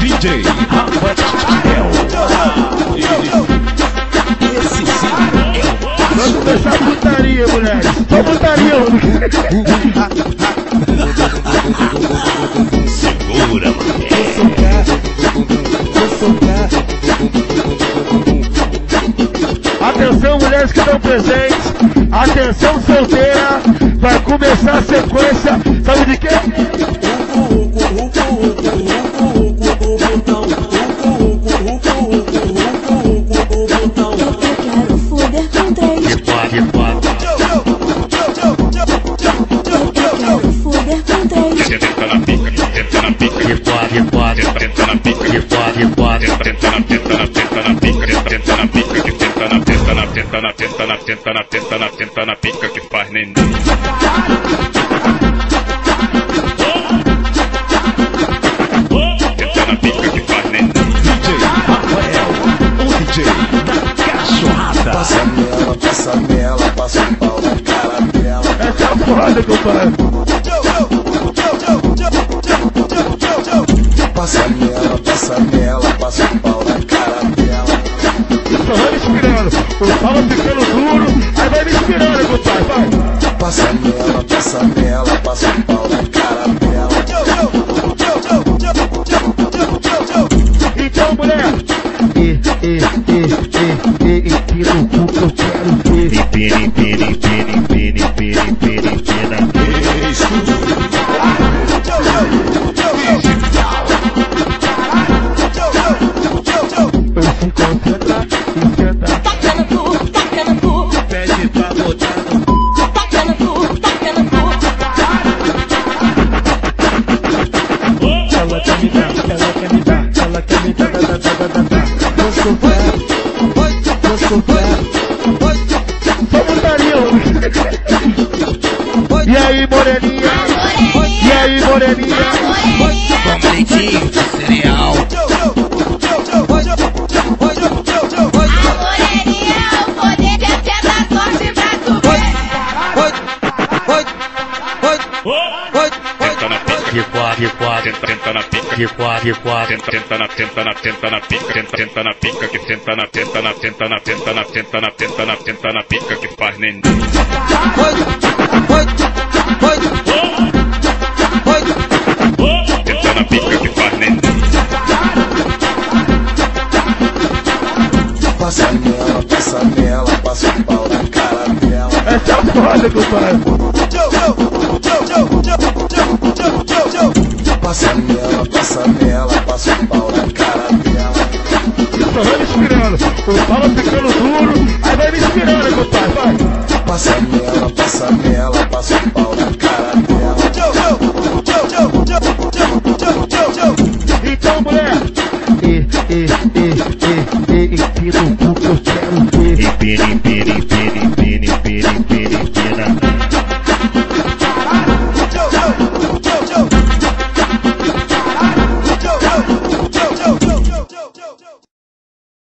DJ Rafael. Esse sim é o vamos começar a putaria, moleque. Só putaria, segura, mano. Atenção, mulheres que estão presentes. Atenção, solteira. Vai começar a sequência. Sabe de quê? Tenta na pica que faz neném. Tenta na pica que faz neném. DJ Rafael, o DJ da cachorrada. Passa nela, passa o pau na cara dela. Essa é a foda, compadre. Passa nela, passa o pau na cara dela. Só vai me inspirando. O pau vai ficando duro. Aí vai me inspirando, compadre. Vai. Passa nela, passa o pau na cara dela. Então, mulher. Empina o cu que eu quero ver. Empina. Eu se concentra e senta. Taca no cu. Pede pra botar no cu. Taca no cu. Ela quer me dar. Dá. Eu sou só putaria, E aí, moreninha? Com leitinho de cereal. Tenta na pica que tenta na pica que faz neném. Tenta na pica que faz neném. Passa nela, passa o pau na cara dela. Essa é a foda, compadre. Passa nela, passa o pau na cara dela. Só vai me inspirando. O pau vai ficando duro. Aí vai me inspirando, compadre. Vai. Passa nela, passa o pau na cara dela. Então, mulher. Empina o cu que eu quero ver.